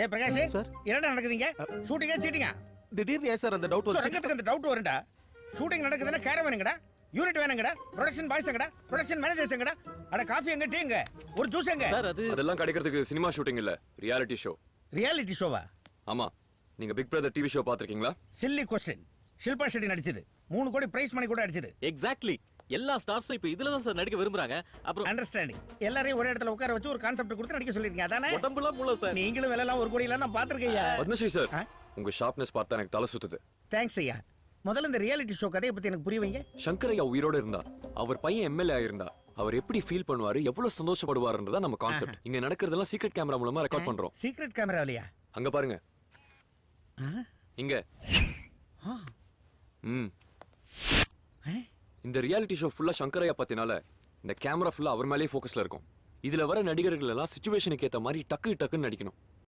ஏ Prakash sir. என்னடா நடக்குதுங்க? ஷூட்டிங்கா சீட்டிங்கா? திடீர்னு ஏன் சார் அந்த டவுட் வந்து ரங்கத்துக்கு அந்த டவுட் வரும்டா. ஷூட்டிங் நடக்குதுன்னா கேரம் வேணுங்கடா, யூனிட் வேணுங்கடா, ப்ரொடக்ஷன் பாய்ஸ் எங்கடா, ப்ரொடக்ஷன் மேனேஜர்ஸ் எங்கடா, அட காஃபி எங்க, டீ எங்க, ஒரு ஜூஸ் எங்க? சார் அதெல்லாம் கிடைக்கிறதுக்கு சினிமா ஷூட்டிங் இல்ல, ரியாலிட்டி ஷோ. ரியாலிட்டி ஷோவா? ஆமா, நீங்க பிக் பிரதர் டிவி ஷோ பாத்திருக்கீங்களா? Silly question. ஷில்பா ஷெட்டி நடிச்சது, 3 கோடி பிரைஸ் மணி கூட அடிச்சது. எக்ஸாக்ட்லி. எல்லா ஸ்டார்ஸும் இப்ப இதுல தான் சார் நடிக்க விரும்புறாங்க. அப்புறம் அண்டர்ஸ்டாண்டிங். எல்லாரையும் ஒரே இடத்துல உட்கார வச்சு ஒரு கான்செப்ட் கொடுத்து நடிக்க சொல்லிருக்கீங்க, அதானே? உடம்புலாம் முள்ள சார். நீங்களும் வேலைலாம் 1 கோடி எல்லாம் நான் பாத்துருக்கையா. பத்மஸ்ரீ சார், ஆ? உங்க ஷார்ப்னஸ் பார்த்தா எனக்கு தலை சுத்துது. தேங்க்ஸ் ஐயா. முதல்ல இந்த ரியாலிட்டி ஷோ கதையை பத்தி எனக்கு புரிய வைங்க. சங்கரையா உயிரோட இருந்தா, அவர் பையன் எம்எல்ஏ ஆயிருந்தா, அவர் எப்படி ஃபீல் பண்ணுவாரு, எவ்வளவு சந்தோஷப்படுவாருன்றதா நம்ம கான்செப்ட். இங்க நடக்கிறதெல்லாம் சீக்ரெட் கேமரா மூலமா ரெக்கார்ட் பண்றோம். சீக்ரெட் கேமராவிலையா? அங்க பாருங்க, இங்க. ம். இந்த ரியாலிட்டி ஷோ ஃபுல்லா சங்கரையா பத்தினால இந்த கேமரா ஃபுல்லா அவர் மேலேயே ஃபோக்கஸ்ல இருக்கும். இதுல வர நடிகர்கள் எல்லாம் சிச்சுவேஷனுக்கு ஏத்த மாதிரி டக்கு டக்குன்னு நடிக்கணும்.